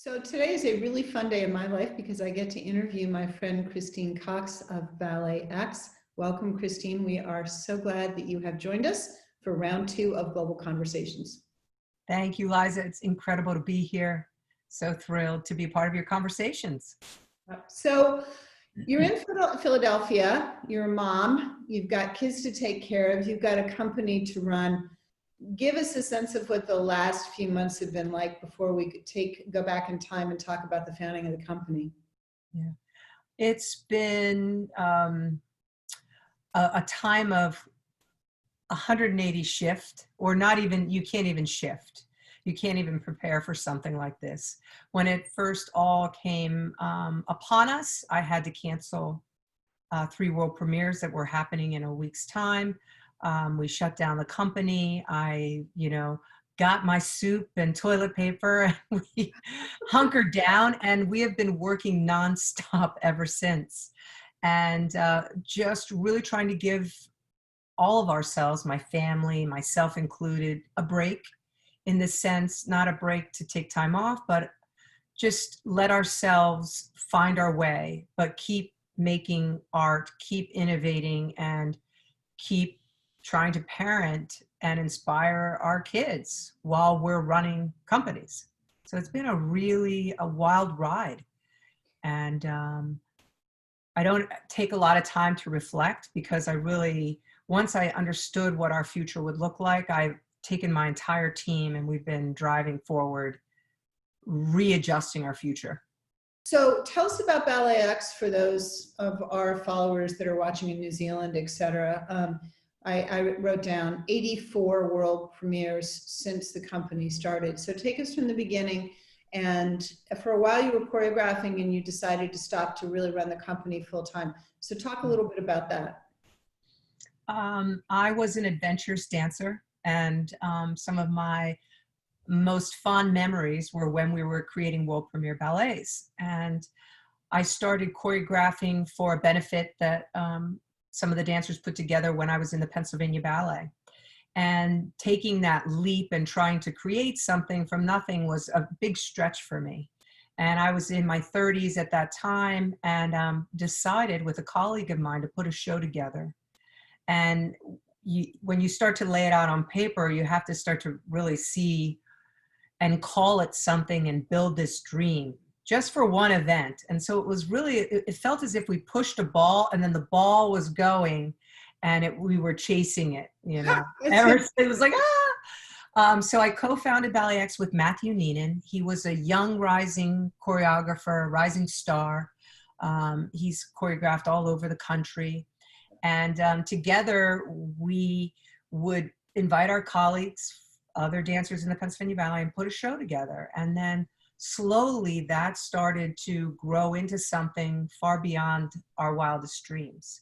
So today is a really fun day in my life because I get to interview my friend Christine Cox of BalletX. Welcome, Christine. We are so glad that you have joined us for round 2 of Global Conversations. Thank you, Liza. It's incredible to be here. So thrilled to be a part of your conversations. So you're in Philadelphia, you're a mom, you've got kids to take care of, you've got a company to run. Give us a sense of what the last few months have been like before we could go back in time and talk about the founding of the company. Yeah, it's been a time of 180 shift, or not even, you can't even shift. You can't even prepare for something like this. When it first all came upon us, I had to cancel 3 world premieres that were happening in a week's time. We shut down the company. I, got my soup and toilet paper and we hunkered down, and we have been working nonstop ever since. And just really trying to give all of ourselves, my family, myself included, a break, in the sense, not a break to take time off, but just let ourselves find our way, but keep making art, keep innovating, and keep trying to parent and inspire our kids while we're running companies. So it's been a wild ride. And I don't take a lot of time to reflect, because once I understood what our future would look like, I've taken my entire team and we've been driving forward, readjusting our future. So tell us about BalletX for those of our followers that are watching in New Zealand, etc. I wrote down 84 world premieres since the company started. So take us from the beginning. And for a while you were choreographing and you decided to stop to really run the company full time. So talk a little bit about that. I was an adventurous dancer, and some of my most fond memories were when we were creating world premiere ballets. And I started choreographing for a benefit that some of the dancers put together when I was in the Pennsylvania Ballet. And taking that leap and trying to create something from nothing was a big stretch for me. And I was in my 30s at that time, and decided with a colleague of mine to put a show together. And when you start to lay it out on paper, you have to start to really see and call it something and build this dream just for one event. And so it felt as if we pushed a ball and then the ball was going and we were chasing it, It was like, ah! So I co-founded BalletX with Matthew Neenan. He was a young rising choreographer, rising star. He's choreographed all over the country. And together we would invite our colleagues, other dancers in the Pennsylvania Ballet, and put a show together. And then slowly that started to grow into something far beyond our wildest dreams.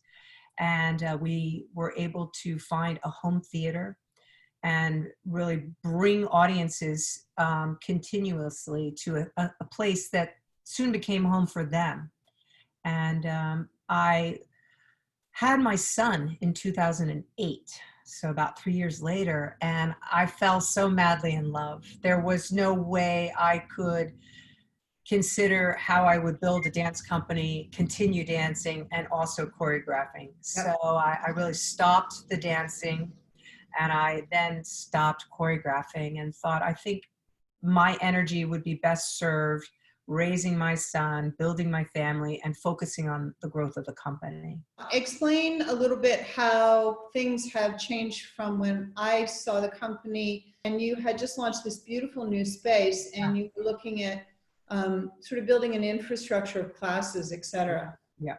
And we were able to find a home theater and really bring audiences continuously to a place that soon became home for them. And I had my son in 2008. So about 3 years later, and I fell so madly in love. There was no way I could consider how I would build a dance company, continue dancing, and also choreographing. So I really stopped the dancing, and I then stopped choreographing and thought, I think my energy would be best served raising my son, building my family, and focusing on the growth of the company. Explain a little bit how things have changed from when I saw the company and you had just launched this beautiful new space and you were looking at sort of building an infrastructure of classes, etc. Yeah.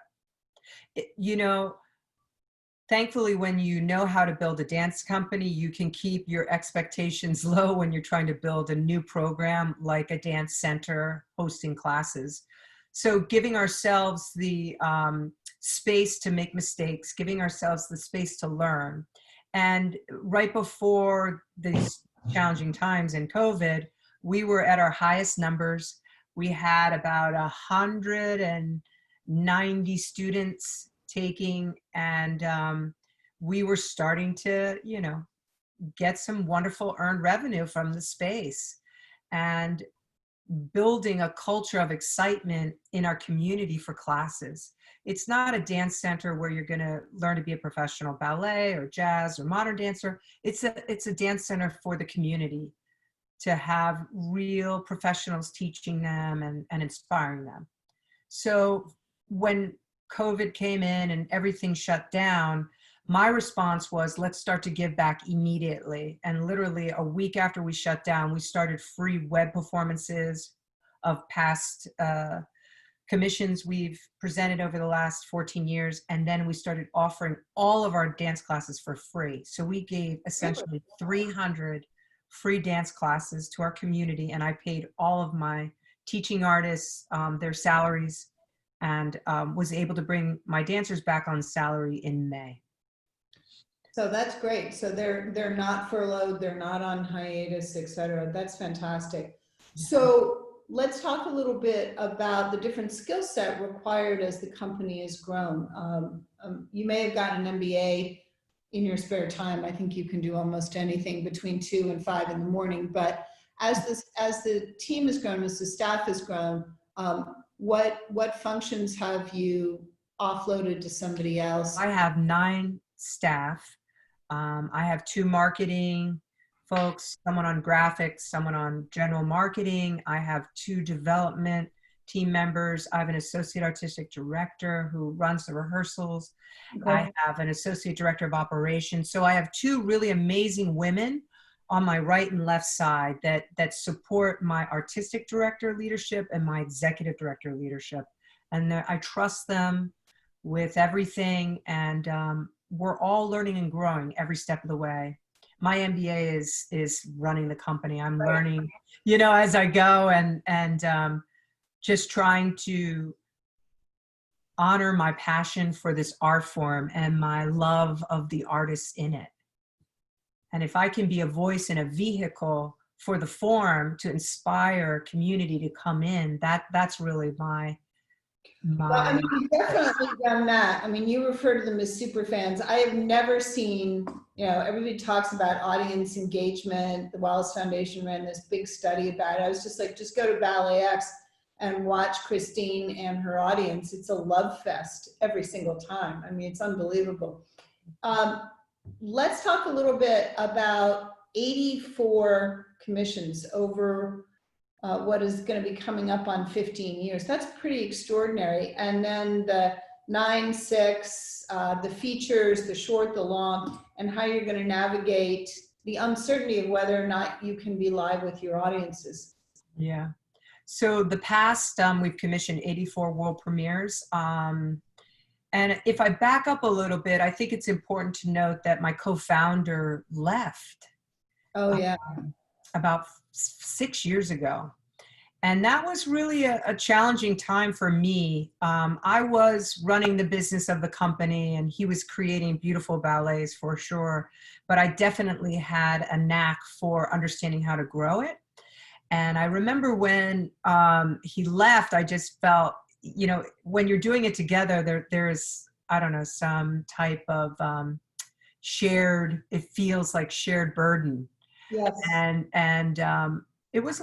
Thankfully, when you know how to build a dance company, you can keep your expectations low when you're trying to build a new program like a dance center hosting classes. So giving ourselves the space to make mistakes, giving ourselves the space to learn. And right before these challenging times in COVID, we were at our highest numbers. We had about 190 students taking, and we were starting to, get some wonderful earned revenue from the space. And building a culture of excitement in our community for classes. It's not a dance center where you're going to learn to be a professional ballet or jazz or modern dancer. It's a dance center for the community, to have real professionals teaching them and inspiring them. So when COVID came in and everything shut down, my response was, let's start to give back immediately. And literally a week after we shut down, we started free web performances of past commissions we've presented over the last 14 years. And then we started offering all of our dance classes for free. So we gave essentially 300 free dance classes to our community. And I paid all of my teaching artists their salaries, and was able to bring my dancers back on salary in May. So that's great. So they're not furloughed, they're not on hiatus, et cetera. That's fantastic. So let's talk a little bit about the different skill set required as the company has grown. You may have got an MBA in your spare time. I think you can do almost anything between 2 and 5 in the morning. But as the team has grown, as the staff has grown, what functions have you offloaded to somebody else? I have 9 staff. I have 2 marketing folks, someone on graphics, someone on general marketing. I have 2 development team members. I have an associate artistic director who runs the rehearsals. Okay. I have an associate director of operations. So I have 2 really amazing women on my right and left side that support my artistic director leadership and my executive director leadership. And I trust them with everything. And we're all learning and growing every step of the way. My MBA is running the company. I'm learning, as I go, and just trying to honor my passion for this art form and my love of the artists in it. And if I can be a voice and a vehicle for the form to inspire community to come in, that's really my. Well, I mean, you've definitely done that. I mean, you refer to them as super fans. I have never seen, everybody talks about audience engagement. The Wallace Foundation ran this big study about it. I was just like, just go to BalletX and watch Christine and her audience. It's a love fest every single time. I mean, it's unbelievable. Let's talk a little bit about 84 commissions over what is going to be coming up on 15 years. That's pretty extraordinary. And then the 9/6, the features, the short, the long, and how you're going to navigate the uncertainty of whether or not you can be live with your audiences. Yeah. So the past, we've commissioned 84 world premieres. And if I back up a little bit, I think it's important to note that my co-founder left. Oh, yeah. About 6 years ago. And that was really a challenging time for me. I was running the business of the company and he was creating beautiful ballets for sure. But I definitely had a knack for understanding how to grow it. And I remember when he left, I just felt, when you're doing it together, there's, I don't know, some type of shared, it feels like shared burden. Yes. And it was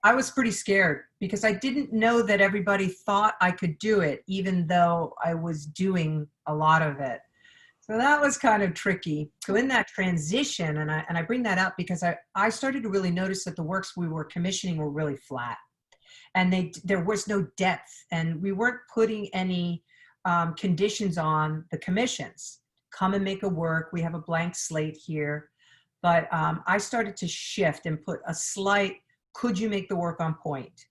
I was pretty scared because I didn't know that everybody thought I could do it, even though I was doing a lot of it. So that was kind of tricky. So in that transition, and I bring that up because I started to really notice that the works we were commissioning were really flat. And there was no depth, and we weren't putting any conditions on the commissions. Come and make a work. We have a blank slate here. But I started to shift and put a slight, could you make the work on point?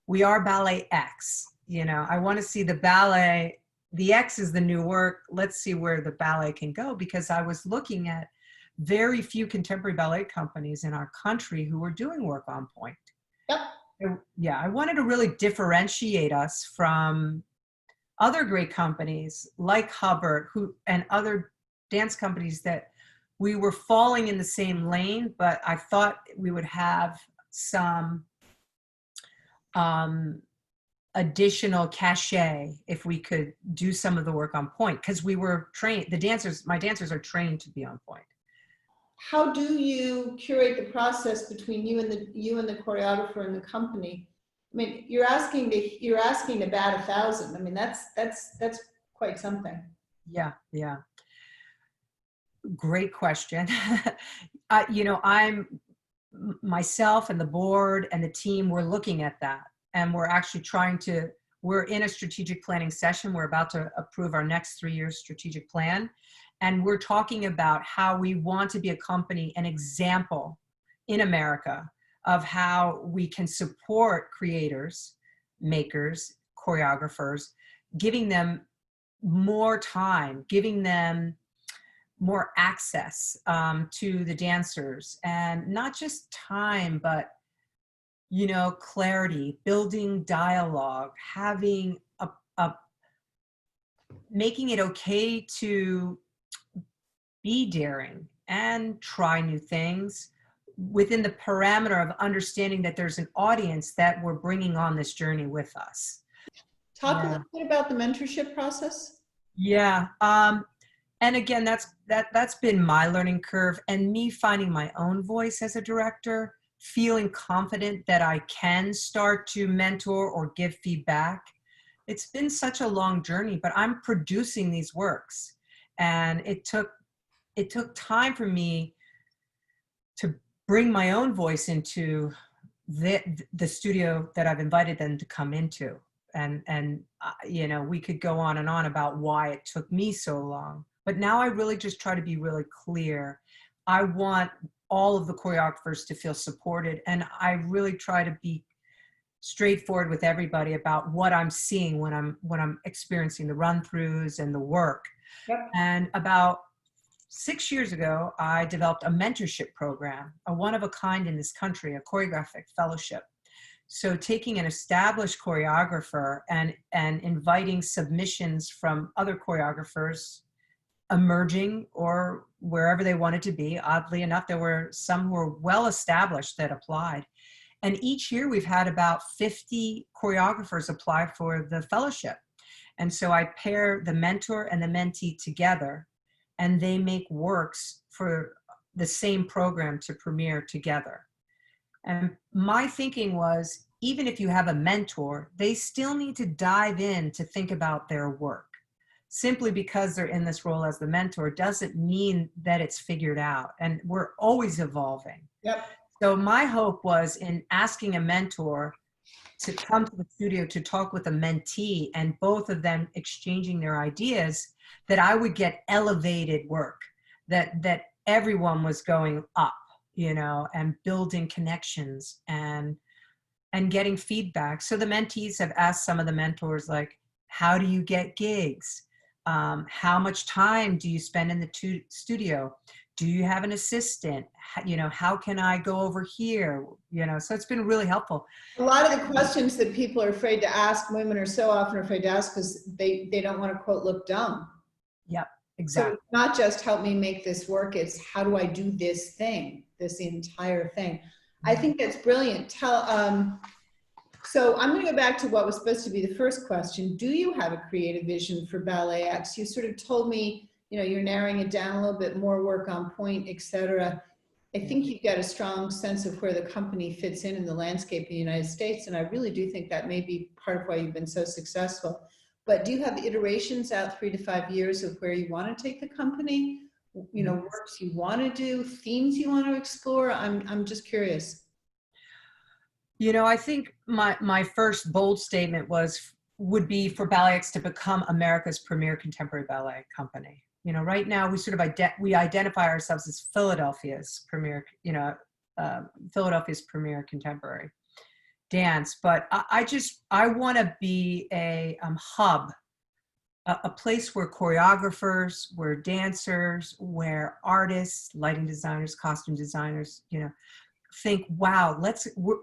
We are BalletX. I want to see the ballet. The X is the new work. Let's see where the ballet can go, because I was looking at very few contemporary ballet companies in our country who were doing work on point. Yep. Yeah, I wanted to really differentiate us from other great companies like Hubbard and other dance companies that we were falling in the same lane, but I thought we would have some additional cachet if we could do some of the work on point, because we were trained, my dancers are trained to be on point. How do you curate the process between you and the choreographer and the company I mean, you're asking to bat 1,000. I mean, that's quite something. Yeah, yeah. Great question. Myself and the board and the team, we're looking at that, and we're actually we're in a strategic planning session. We're about to approve our next 3-year strategic plan. And we're talking about how we want to be a company, an example in America of how we can support creators, makers, choreographers, giving them more time, giving them more access to the dancers, and not just time, but, clarity, building dialogue, having making it okay to be daring and try new things within the parameter of understanding that there's an audience that we're bringing on this journey with us. Talk a little bit about the mentorship process. Yeah. And again, that's been my learning curve, and me finding my own voice as a director, feeling confident that I can start to mentor or give feedback. It's been such a long journey, but I'm producing these works, and it took time for me to bring my own voice into the studio that I've invited them to come into. And we could go on and on about why it took me so long. But now I really just try to be really clear. I want all of the choreographers to feel supported, and I really try to be straightforward with everybody about what I'm seeing when I'm experiencing the run-throughs and the work. Yep. And about 6 years ago, I developed a mentorship program, a one-of-a-kind in this country, a choreographic fellowship. So taking an established choreographer and inviting submissions from other choreographers emerging or wherever they wanted to be. Oddly enough, there were some who were well established that applied. And each year we've had about 50 choreographers apply for the fellowship. And so I pair the mentor and the mentee together, and they make works for the same program to premiere together. And my thinking was, even if you have a mentor, they still need to dive in to think about their work. Simply because they're in this role as the mentor doesn't mean that it's figured out, and we're always evolving. Yep. So my hope was in asking a mentor to come to the studio to talk with a mentee, and both of them exchanging their ideas, that I would get elevated work, that everyone was going up, and building connections and getting feedback. So the mentees have asked some of the mentors, like, how do you get gigs? How much time do you spend in the studio? Do you have an assistant? How can I go over here? So it's been really helpful. A lot of the questions that people are afraid to ask, women are so often afraid to ask because they don't want to, quote, look dumb. Yep, exactly. So it's not just help me make this work, it's how do I do this thing, this entire thing. I think that's brilliant. So I'm going to go back to what was supposed to be the first question. Do you have a creative vision for BalletX? You sort of told me, you're narrowing it down a little bit, more work on point, etc. I think you've got a strong sense of where the company fits in the landscape in the United States, and I really do think that may be part of why you've been so successful. But do you have iterations out 3 to 5 years of where you want to take the company? Works you want to do, themes you want to explore? I'm just curious. I think my first bold statement would be for BalletX to become America's premier contemporary ballet company. Right now we sort of we identify ourselves as Philadelphia's premier contemporary dance, but I want to be a hub, a place where choreographers, where dancers, where artists, lighting designers, costume designers, think, wow,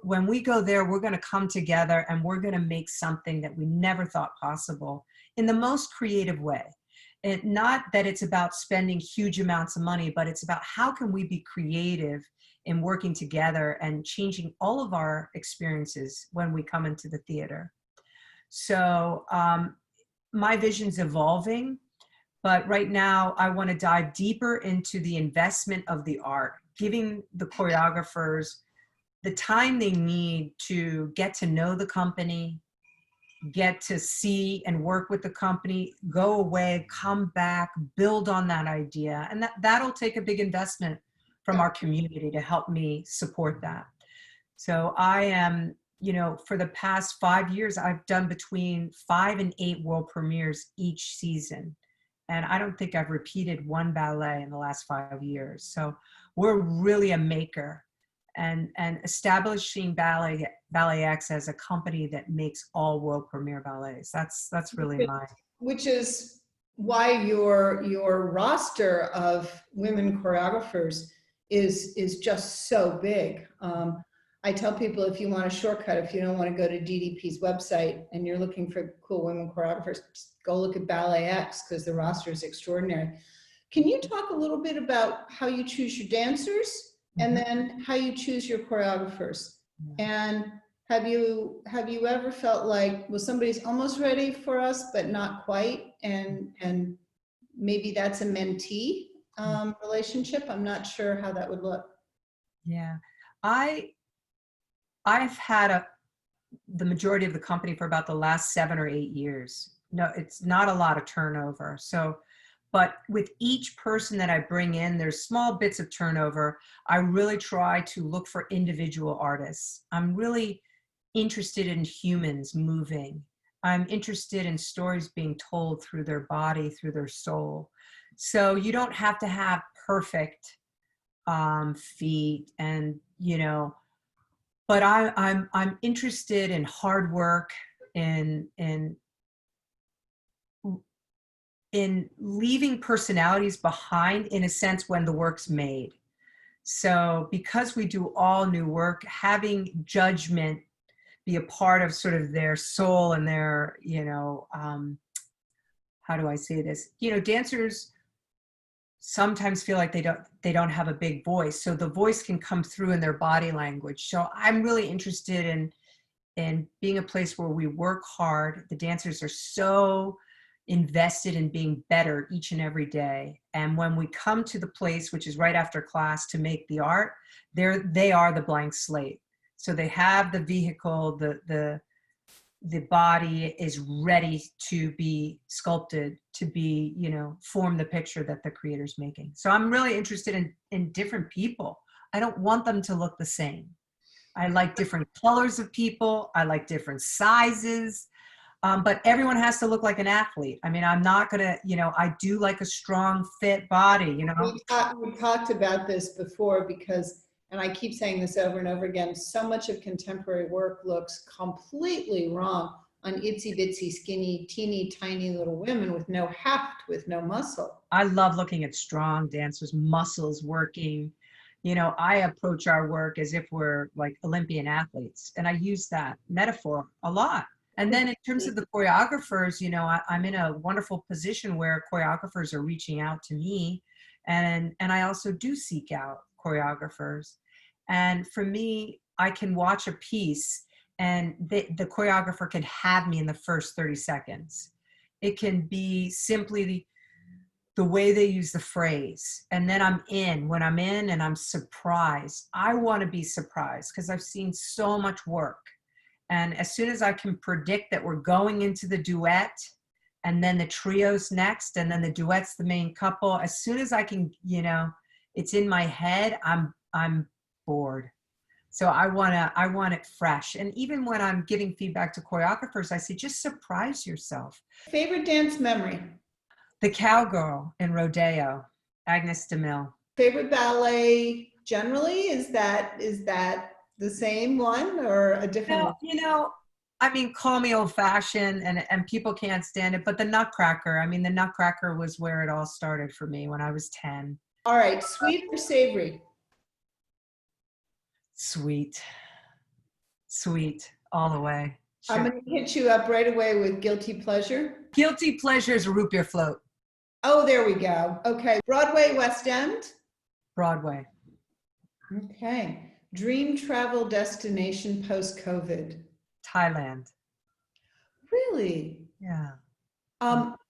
when we go there, we're going to come together and we're going to make something that we never thought possible in the most creative way. And not that it's about spending huge amounts of money, but it's about how can we be creative in working together and changing all of our experiences when we come into the theater. So my vision's evolving, but right now I want to dive deeper into the investment of the art, giving the choreographers the time they need to get to know the company, get to see and work with the company, go away, come back, build on that idea. And that'll take a big investment from our community to help me support that. So I am, you know, for the past 5 years, I've done between 5 and 8 world premieres each season. And I don't think I've repeated one ballet in the last 5 years. So we're really a maker. And establishing BalletX as a company that makes all world premiere ballets. That's really which is why your roster of women choreographers is just so big. I tell people, if you want a shortcut, if you don't want to go to DDP's website and you're looking for cool women choreographers, go look at BalletX because the roster is extraordinary. Can you talk a little bit about how you choose your dancers? And then how you choose your choreographers? And have you ever felt like, well, somebody's almost ready for us, but not quite, and maybe that's a mentee relationship? I'm not sure how that would look. Yeah, I've had the majority of the company for about the last 7 or 8 years. No, it's not a lot of turnover. So, but with each person that I bring in, there's small bits of turnover. I really try to look for individual artists. I'm really interested in humans moving. I'm interested in stories being told through their body, through their soul. So you don't have to have perfect feet, and you know, but I'm interested in hard work, in leaving personalities behind, in a sense, when the work's made. So because we do all new work, having judgment be a part of sort of their soul and their, you know, how do I say this? You know, dancers sometimes feel like they don't have a big voice. So the voice can come through in their body language. So I'm really interested in being a place where we work hard. The dancers are so invested in being better each and every day. And when we come to the place, which is right after class, to make the art, they are the blank slate. So they have the vehicle, the body is ready to be sculpted, to be, you know, form the picture that the creator's making. So I'm really interested in different people. I don't want them to look the same. I like different colors of people. I like different sizes. But everyone has to look like an athlete. I mean, I'm not gonna, you know, I do like a strong, fit body, you know. We talked about this before because, and I keep saying this over and over again, so much of contemporary work looks completely wrong on itsy bitsy, skinny, teeny tiny little women with no heft, with no muscle. I love looking at strong dancers, muscles working. You know, I approach our work as if we're like Olympian athletes, and I use that metaphor a lot. And then in terms of the choreographers, you know, I'm in a wonderful position where choreographers are reaching out to me, and I also do seek out choreographers. And for me, I can watch a piece and the choreographer can have me in the first 30 seconds. It can be simply the way they use the phrase. And then I'm in. When I'm in and I'm surprised, I want to be surprised because I've seen so much work. And as soon as I can predict that we're going into the duet, and then the trio's next, and then the duet's the main couple, as soon as I can, you know, it's in my head, I'm bored. So I want it fresh. And even when I'm giving feedback to choreographers, I say, just surprise yourself. Favorite dance memory? The Cowgirl in Rodeo, Agnes DeMille. Favorite ballet generally? Is that the same one or a different one? You know, I mean, call me old fashioned and people can't stand it, but the Nutcracker, I mean, the Nutcracker was where it all started for me when I was 10. All right, sweet or savory? Sweet. Sweet, all the way. Sure. I'm going to hit you up right away with guilty pleasure. Guilty pleasure is a root beer float. Oh, there we go. Okay. Broadway, West End? Broadway. Okay. Dream travel destination post-COVID? Thailand. Really? Yeah.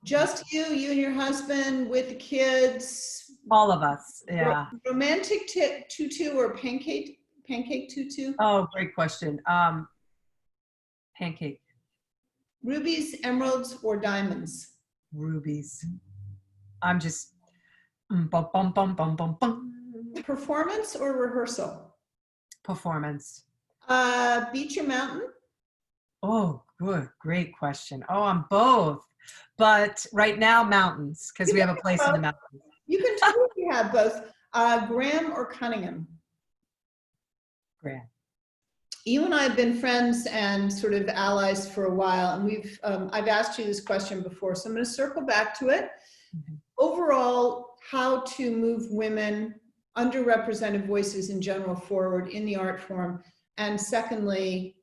Just you and your husband with the kids? All of us, yeah. Romantic tutu or pancake pancake tutu? Oh, great question. Pancake. Rubies, emeralds, or diamonds? Rubies. I'm just bum, bum, bum, bum, bum, bum. Performance or rehearsal? Performance. Beach or mountain? Oh, good. Great question. Oh, I'm both. But right now, mountains, because we have a place in the mountains. You can totally have both. Graham or Cunningham? Graham. You and I have been friends and sort of allies for a while, and I've asked you this question before, so I'm going to circle back to it. Mm-hmm. Overall, how to move women, underrepresented voices in general, forward in the art form, and secondly,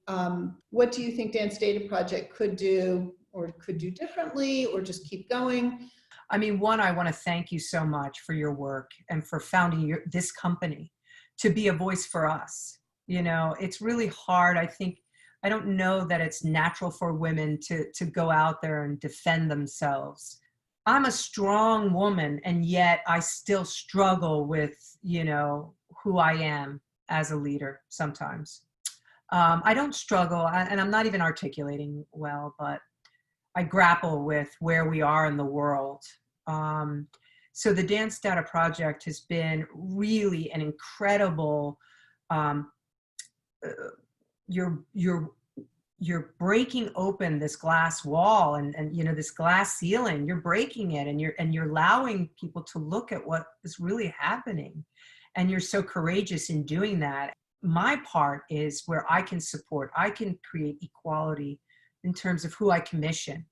what do you think Dance Data Project could do, or could do differently, or just keep going? I mean, one, I want to thank you so much for your work and for founding this company to be a voice for us. You know, it's really hard. I don't know that it's natural for women to go out there and defend themselves. I'm a strong woman, and yet I still struggle with, you know, who I am as a leader sometimes. I don't struggle, and I'm not even articulating well, but I grapple with where we are in the world. So the Dance Data Project has been really an incredible, you're breaking open this glass wall and you know, this glass ceiling, you're breaking it, and you're allowing people to look at what is really happening. And you're so courageous in doing that. My part is where I can support, I can create equality in terms of who I commission.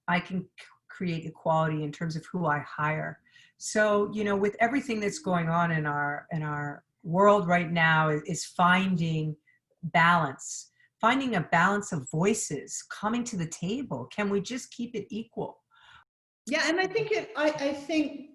I can create equality in terms of who I hire. So, you know, with everything that's going on in our world right now is finding balance, finding a balance of voices coming to the table. Can we just keep it equal? Yeah, and I think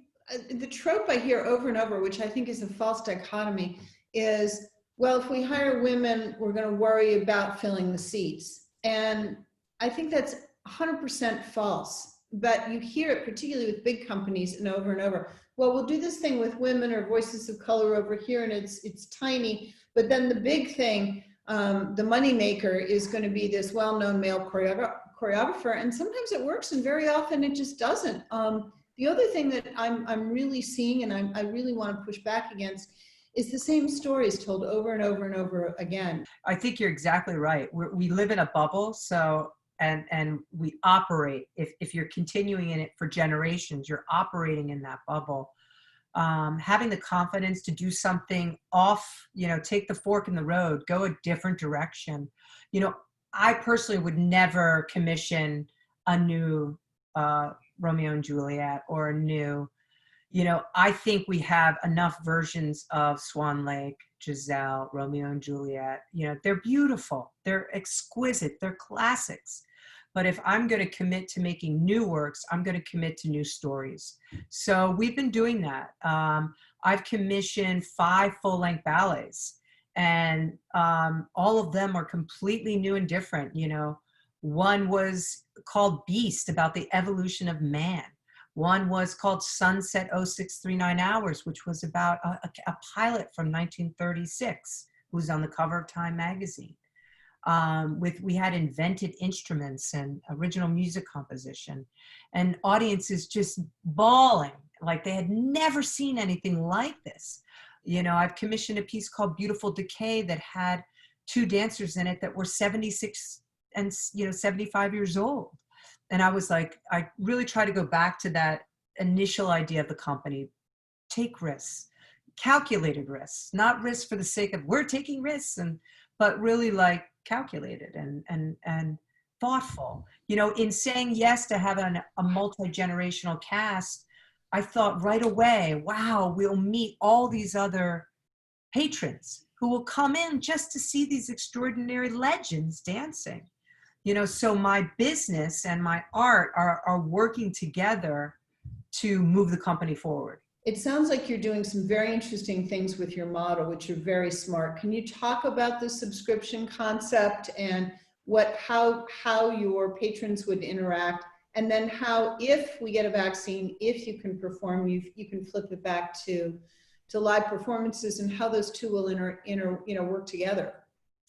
the trope I hear over and over, which I think is a false dichotomy, is, well, if we hire women, we're going to worry about filling the seats. And I think that's 100% false. But you hear it particularly with big companies and over. Well, we'll do this thing with women or voices of color over here, and it's tiny. But then the big thing, the money maker, is going to be this well-known male choreographer, and sometimes it works, and very often it just doesn't. The other thing that I'm really seeing, and I really want to push back against, is the same stories told over and over again. I think you're exactly right. We live in a bubble, so and we operate. If you're continuing in it for generations, you're operating in that bubble. Having the confidence to do something off, you know, take the fork in the road, go a different direction. You know, I personally would never commission a new Romeo and Juliet or a new, you know, I think we have enough versions of Swan Lake, Giselle, Romeo and Juliet. You know, they're beautiful, they're exquisite, they're classics. But if I'm going to commit to making new works, I'm going to commit to new stories. So we've been doing that. I've commissioned 5 full-length ballets, and all of them are completely new and different. You know, one was called Beast, about the evolution of man. One was called Sunset 0639 Hours, which was about a pilot from 1936 who was on the cover of Time magazine. We had invented instruments and original music composition, and audiences just bawling like they had never seen anything like this. You know, I've commissioned a piece called Beautiful Decay that had 2 dancers in it that were 76 and, you know, 75 years old. And I was like, I really try to go back to that initial idea of the company. Take risks, calculated risks, not risks for the sake of we're taking risks, but really like calculated and thoughtful. You know, in saying yes to having a multi-generational cast, I thought right away, wow, we'll meet all these other patrons who will come in just to see these extraordinary legends dancing. You know, so my business and my art are working together to move the company forward. It sounds like you're doing some very interesting things with your model, which are very smart. Can you talk about the subscription concept and how your patrons would interact, and then how, if we get a vaccine, if you can perform, you can flip it back to to live performances and how those two will work together.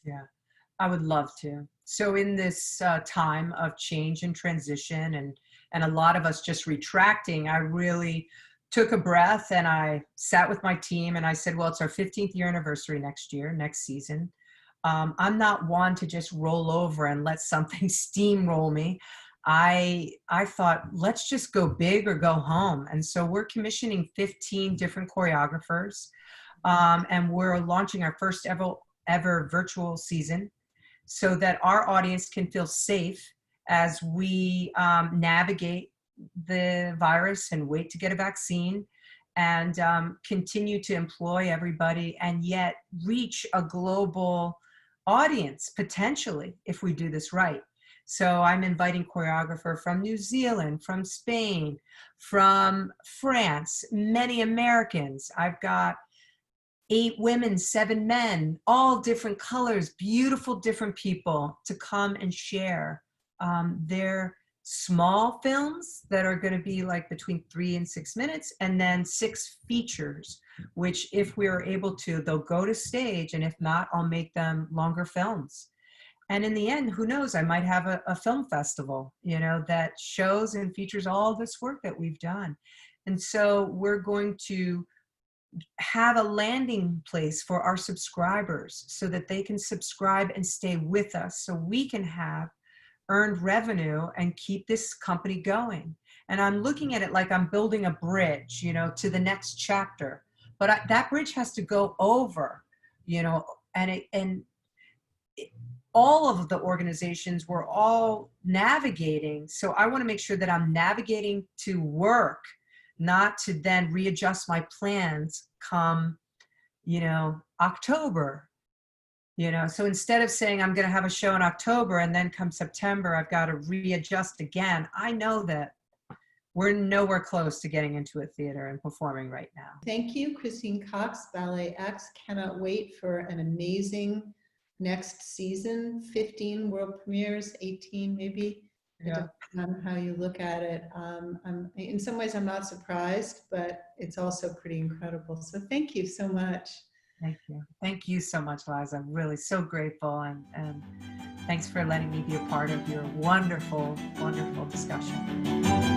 Yeah, I would love to. So in this time of change and transition and a lot of us just retracting, I really took a breath and I sat with my team and I said, well, it's our 15th year anniversary next season. I'm not one to just roll over and let something steamroll me. I thought, let's just go big or go home. And so we're commissioning 15 different choreographers, and we're launching our first ever virtual season so that our audience can feel safe as we navigate the virus and wait to get a vaccine and continue to employ everybody and yet reach a global audience potentially if we do this right. So I'm inviting choreographer from New Zealand, from Spain, from France, many Americans. I've got 8 women, 7 men, all different colors, beautiful, different people to come and share their small films that are going to be like between 3 and 6 minutes, and then 6 features, which if we are able to, they'll go to stage, and if not, I'll make them longer films. And in the end, who knows, I might have a film festival, that shows and features all this work that we've done. And so we're going to have a landing place for our subscribers so that they can subscribe and stay with us so we can have earned revenue and keep this company going. And I'm looking at it like I'm building a bridge, to the next chapter. But that bridge has to go over, and all of the organizations we're all navigating. So I want to make sure that I'm navigating to work, not to then readjust my plans come, October. So instead of saying I'm going to have a show in October and then come September, I've got to readjust again. I know that we're nowhere close to getting into a theater and performing right now. Thank you, Christine Cox, BalletX. Cannot wait for an amazing next season. 15 world premieres, 18 maybe, Yeah. depending on how you look at it. In some ways, I'm not surprised, but it's also pretty incredible. So thank you so much. Thank you. Thank you so much, Liza. I'm really so grateful. And thanks for letting me be a part of your wonderful, wonderful discussion.